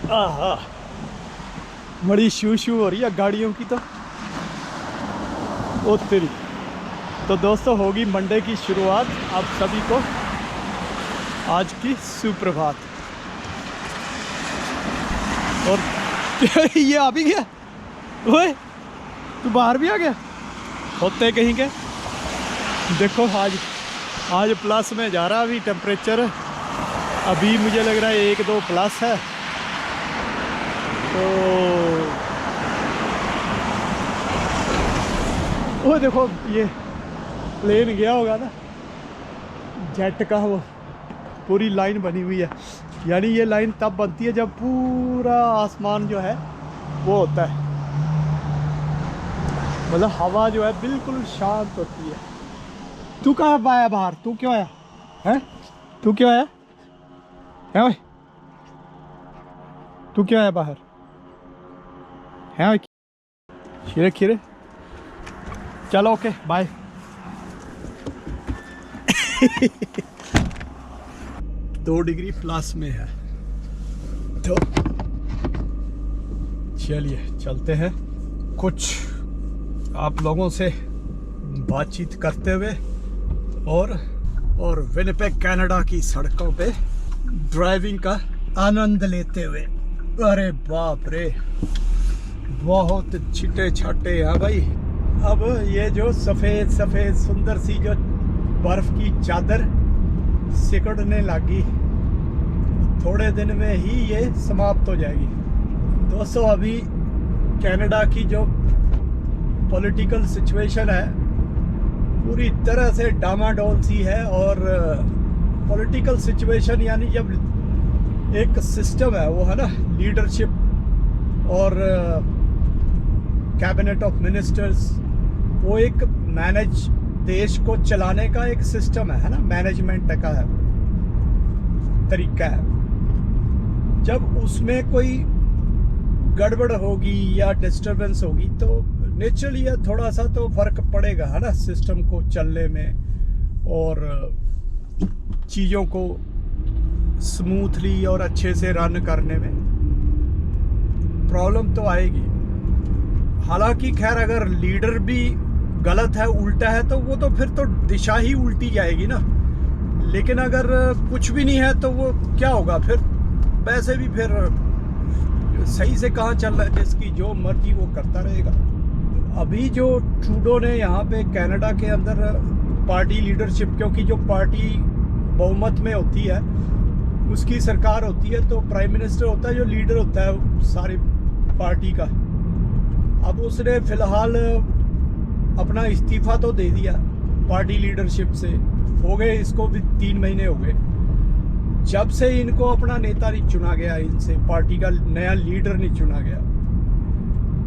आहा, बड़ी शू शू हो रही है गाड़ियों की तो। ओ तेरी। तो दोस्तों होगी मंडे की शुरुआत। आप सभी को आज की सुप्रभात। और ये आ भी गया। ओए तू बाहर भी आ गया होते कहीं के। देखो आज प्लस में जा रहा अभी टेम्परेचर। अभी मुझे लग रहा है 1-2 प्लस है। तो वो देखो ये प्लेन गया होगा ना, जेट का, वो पूरी लाइन बनी हुई है। यानी ये लाइन तब बनती है जब पूरा आसमान जो है वो होता है, मतलब हवा जो है बिल्कुल शांत होती है। तू कहाँ आया बाहर? तू क्यों आया है? तू क्यों आया है भाई? तू क्यों आया बाहर है भाई? खीरे खीरे। चलो ओके बाय। 2 डिग्री प्लस में है। तो चलिए चलते हैं, कुछ आप लोगों से बातचीत करते हुए और विनिपेग कनाडा की सड़कों पे ड्राइविंग का आनंद लेते हुए। अरे बाप रे, बहुत छिटे छाटे हैं भाई। अब ये जो सफ़ेद सफ़ेद सुंदर सी जो बर्फ़ की चादर सिकुड़ने लगी, थोड़े दिन में ही ये समाप्त हो जाएगी। दोस्तों अभी कनाडा की जो पॉलिटिकल सिचुएशन है पूरी तरह से डामाडोल सी है। और पॉलिटिकल सिचुएशन यानी जब एक सिस्टम है वो है ना, लीडरशिप और कैबिनेट ऑफ मिनिस्टर्स, वो एक देश को चलाने का एक सिस्टम है ना, मैनेजमेंट का है, तरीका है। जब उसमें कोई गड़बड़ होगी या डिस्टरबेंस होगी तो नेचुरली थोड़ा सा तो फर्क पड़ेगा है ना, सिस्टम को चलने में और चीज़ों को स्मूथली और अच्छे से रन करने में प्रॉब्लम तो आएगी। हालांकि खैर अगर लीडर भी गलत है, उल्टा है, तो वो तो फिर तो दिशा ही उल्टी जाएगी ना। लेकिन अगर कुछ भी नहीं है तो वो क्या होगा फिर? वैसे भी फिर सही से कहाँ चल रहा है, जिसकी जो मर्जी वो करता रहेगा। अभी जो ट्रूडो ने यहाँ पे कनाडा के अंदर पार्टी लीडरशिप, क्योंकि जो पार्टी बहुमत में होती है उसकी सरकार होती है, तो प्राइम मिनिस्टर होता है जो लीडर होता है सारी पार्टी का। अब उसने फिलहाल अपना इस्तीफा तो दे दिया पार्टी लीडरशिप से। हो गए इसको भी 3 महीने हो गए जब से इनको अपना नेता नहीं चुना गया, इनसे पार्टी का नया लीडर नहीं चुना गया।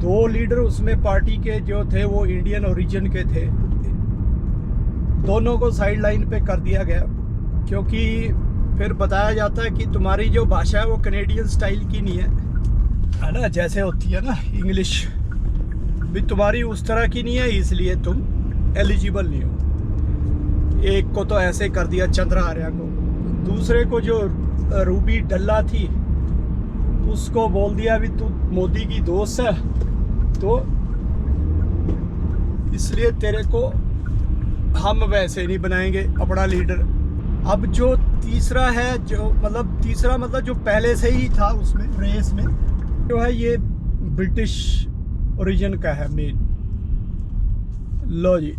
2 लीडर उसमें पार्टी के जो थे वो इंडियन ओरिजिन के थे, दोनों को साइड लाइन पे कर दिया गया। क्योंकि फिर बताया जाता है कि तुम्हारी जो भाषा है वो कनेडियन स्टाइल की नहीं है ना, जैसे होती है ना इंग्लिश भी, तुम्हारी उस तरह की नहीं है, इसलिए तुम एलिजिबल नहीं हो। एक को तो ऐसे कर दिया चंद्रा आर्या को, दूसरे को जो रूबी डल्ला थी उसको बोल दिया भी तू मोदी की दोस्त है, तो इसलिए तेरे को हम वैसे नहीं बनाएंगे अपना लीडर। अब जो तीसरा है, जो मतलब जो पहले से ही था उसमें रेस में, जो है ये ब्रिटिश ओरिजिन का है मेन। लो जी,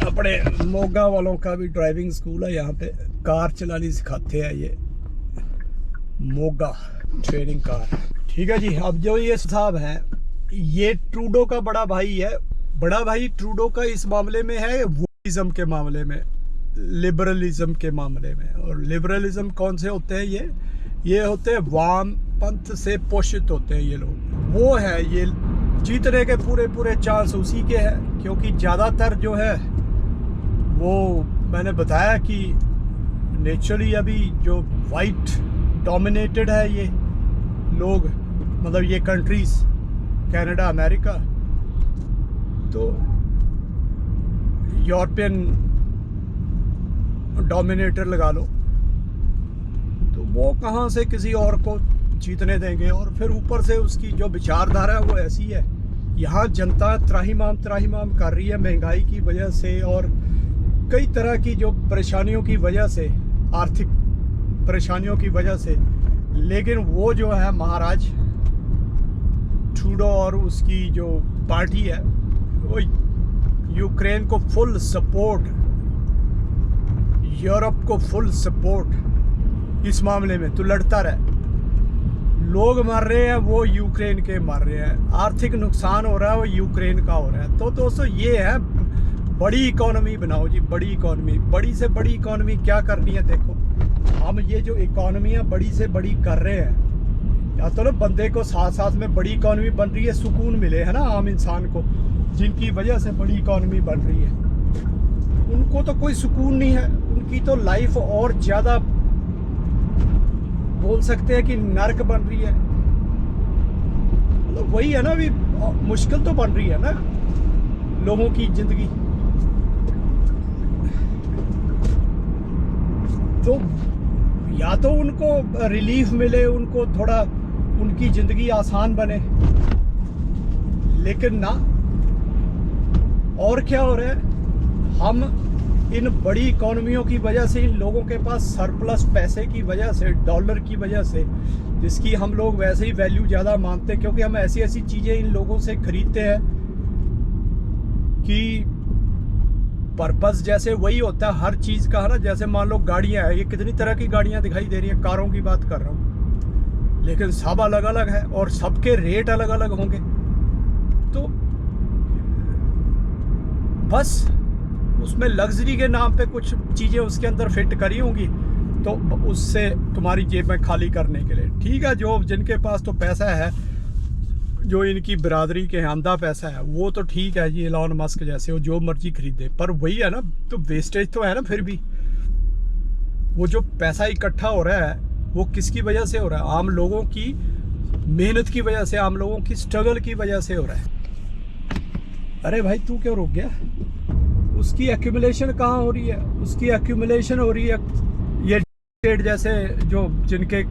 अपने मोगा वालों का भी ड्राइविंग स्कूल है यहाँ पे, कार चलानी सिखाते हैं ये मोगा ट्रेनिंग कार। ठीक है जी। अब जो ये साहब हैं, ये ट्रूडो का बड़ा भाई है। बड़ा भाई ट्रूडो का इस मामले में है वोटिज्म के मामले में, लिबरलिज्म के मामले में। और लिबरलिज्म कौन से होते हैं? ये होते हैं वाम पंथ से पोषित होते हैं ये लोग। वो है, ये जीतने के पूरे चांस उसी के हैं, क्योंकि ज़्यादातर जो है वो मैंने बताया कि नेचुरली अभी जो वाइट डोमिनेटेड है ये लोग, मतलब ये कंट्रीज कनाडा, अमेरिका, तो यूरोपियन डोमिनेटर लगा लो, तो वो कहाँ से किसी और को जीतने देंगे। और फिर ऊपर से उसकी जो विचारधारा है वो ऐसी है। यहाँ जनता त्राहिमाम कर रही है महंगाई की वजह से और कई तरह की जो परेशानियों की वजह से, आर्थिक परेशानियों की वजह से। लेकिन वो जो है महाराज ट्रूडो और उसकी जो पार्टी है वो यूक्रेन को फुल सपोर्ट, यूरोप को फुल सपोर्ट इस मामले में। तो लड़ता रहे, लोग मर रहे हैं वो यूक्रेन के मर रहे हैं, आर्थिक नुकसान हो रहा है वो यूक्रेन का हो रहा है। तो दोस्तों ये है, बड़ी इकोनॉमी बनाओ जी, बड़ी इकोनॉमी। बड़ी से बड़ी इकोनॉमी क्या करनी है, देखो हम ये जो इकोनॉमी है बड़ी से बड़ी कर रहे हैं, या तो ना बंदे को साथ साथ में बड़ी इकोनॉमी बन रही है, सुकून मिले है ना आम इंसान को, जिनकी वजह से बड़ी इकोनॉमी बन रही है। उनको तो कोई सुकून नहीं है, उनकी तो लाइफ और ज़्यादा बोल सकते हैं कि नर्क बन रही है। मतलब वही है ना, अभी मुश्किल तो बन रही है ना लोगों की ज़िंदगी। तो या तो उनको रिलीफ मिले, उनको थोड़ा उनकी ज़िंदगी आसान बने, लेकिन ना। और क्या हो रहा है, हम इन बड़ी इकोनॉमियों की वजह से, इन लोगों के पास सरप्लस पैसे की वजह से, डॉलर की वजह से, जिसकी हम लोग वैसे ही वैल्यू ज़्यादा मानते हैं, क्योंकि हम ऐसी ऐसी चीज़ें इन लोगों से खरीदते हैं कि पर्पस जैसे वही होता है हर चीज़ का, है ना। जैसे मान लो गाड़ियाँ हैं, ये कितनी तरह की गाड़ियाँ दिखाई दे रही हैं, कारों की बात कर रहा हूँ, लेकिन सब अलग अलग है और सबके रेट अलग अलग होंगे। तो बस उसमें लग्जरी के नाम पे कुछ चीज़ें उसके अंदर फिट करी होंगी, तो उससे तुम्हारी जेब में खाली करने के लिए। ठीक है, जो जिनके पास तो पैसा है, जो इनकी बिरादरी के आंधा पैसा है, वो तो ठीक है जी, एलॉन मस्क जैसे, वो जो मर्जी खरीदे। पर वही है ना, तो वेस्टेज तो है ना। फिर भी वो जो पैसा इकट्ठा हो रहा है वो किसकी वजह से हो रहा है? आम लोगों की मेहनत की वजह से, आम लोगों की स्ट्रगल की वजह से हो रहा है। अरे भाई तू क्यों रुक गया? उसकी एक्यूमुलेशन कहाँ हो रही है? उसकी एक्यूमुलेशन हो रही है ये स्टेट जैसे जो जिनके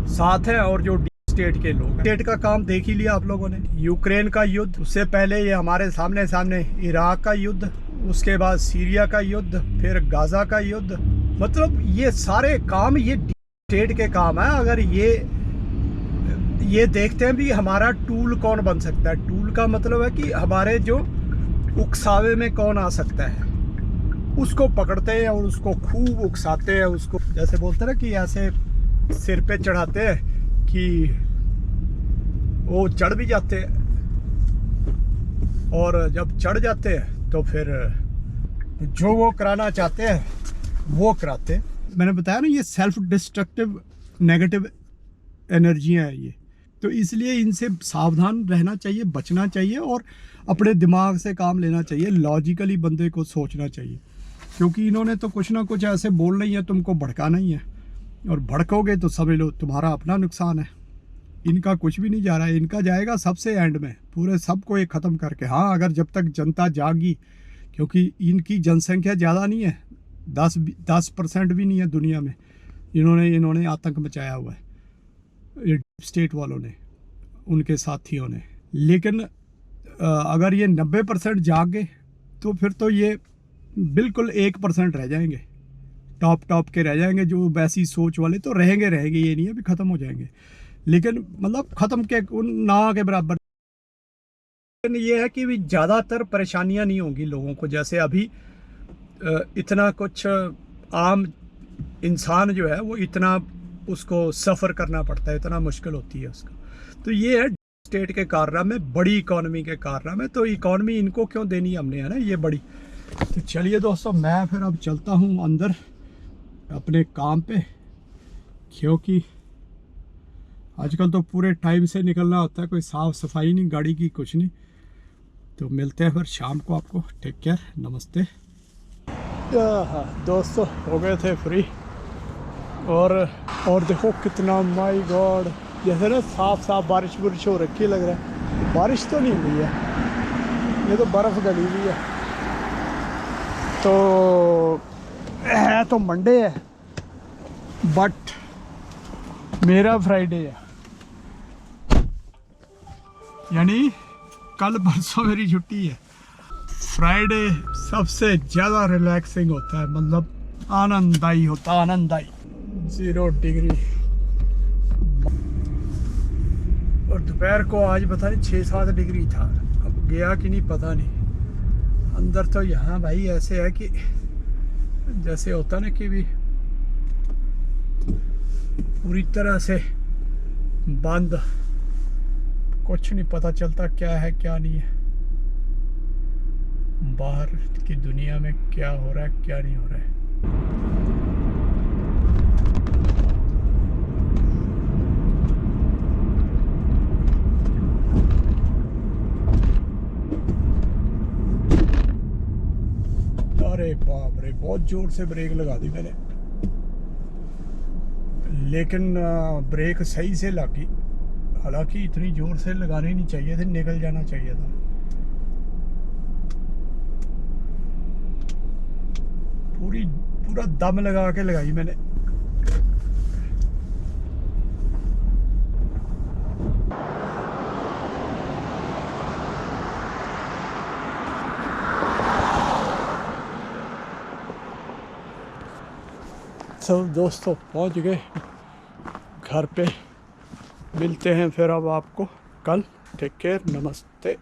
साथ हैं, और जो स्टेट के लोग। स्टेट का काम देख ही लिया आप लोगों ने, यूक्रेन का युद्ध, उससे पहले ये हमारे सामने इराक का युद्ध, उसके बाद सीरिया का युद्ध, फिर गाजा का युद्ध। मतलब ये सारे काम ये स्टेट के काम है। अगर ये देखते हैं भी हमारा टूल कौन बन सकता है। टूल का मतलब है कि हमारे जो उकसावे में कौन आ सकता है, उसको पकड़ते हैं और उसको खूब उकसाते हैं। उसको जैसे बोलते हैं ना कि ऐसे सिर पे चढ़ाते हैं कि वो चढ़ भी जाते हैं, और जब चढ़ जाते हैं तो फिर जो वो कराना चाहते हैं वो कराते हैं। मैंने बताया ना, ये सेल्फ डिस्ट्रक्टिव नेगेटिव एनर्जियाँ हैं ये। तो इसलिए इनसे सावधान रहना चाहिए, बचना चाहिए, और अपने दिमाग से काम लेना चाहिए। लॉजिकली बंदे को सोचना चाहिए, क्योंकि इन्होंने तो कुछ ना कुछ ऐसे बोलना ही है, तुमको भड़काना ही है, और भड़कोगे तो समझ लो तुम्हारा अपना नुकसान है। इनका कुछ भी नहीं जा रहा है, इनका जाएगा सबसे एंड में, पूरे सबको एक ख़त्म करके। हाँ, अगर जब तक जनता जागी, क्योंकि इनकी जनसंख्या ज़्यादा नहीं है, 10% भी नहीं है दुनिया में। इन्होंने आतंक मचाया हुआ है ये स्टेट वालों ने, उनके साथियों ने। लेकिन अगर ये 90% जाग गए तो फिर तो ये बिल्कुल 1% रह जाएंगे, टॉप के रह जाएंगे। जो वैसी सोच वाले तो रहेंगे, ये नहीं है भी ख़त्म हो जाएंगे, लेकिन मतलब ख़त्म के ना के बराबर। ये है कि भी ज़्यादातर परेशानियां नहीं होंगी लोगों को, जैसे अभी इतना कुछ आम इंसान जो है वो इतना उसको सफ़र करना पड़ता है, इतना मुश्किल होती है उसका। तो ये है स्टेट के कारनामे, बड़ी इकोनॉमी के कारनामे। तो इकोनॉमी इनको क्यों देनी हमने, है ना, ये बड़ी। तो चलिए दोस्तों, मैं फिर अब चलता हूँ अंदर अपने काम पे, क्योंकि आजकल तो पूरे टाइम से निकलना होता है, कोई साफ़ सफाई नहीं गाड़ी की, कुछ नहीं। तो मिलते हैं फिर शाम को आपको। टेक केयर, नमस्ते। दोस्तों हो गए थे फ्री, और देखो कितना, माय गॉड, जैसे ना साफ बारिश हो रखी लग रहा है। बारिश तो नहीं हुई है, ये तो बर्फ़ गली हुई है। तो है तो मंडे है, बट मेरा फ्राइडे है, यानी कल परसों मेरी छुट्टी है। फ्राइडे सबसे ज़्यादा रिलैक्सिंग होता है, मतलब आनंददायी होता है, आनंददायी। 0 डिग्री और दोपहर को आज पता नहीं 6-7 डिग्री था, अब गया कि नहीं पता नहीं। अंदर तो यहाँ भाई ऐसे है कि जैसे होता ना कि भी पूरी तरह से बंद, कुछ नहीं पता चलता क्या है क्या नहीं है, बाहर की दुनिया में क्या हो रहा है क्या नहीं हो रहा है। अरे बाप रे, बहुत जोर से ब्रेक लगा दी मैंने, लेकिन ब्रेक सही से लगी। हालांकि इतनी जोर से लगानी नहीं चाहिए थी, निकल जाना चाहिए था। पूरा दम लगा के लगाई मैंने। सब दोस्तों पहुंच गए घर पे, मिलते हैं फिर अब आपको कल। टेक केयर, नमस्ते।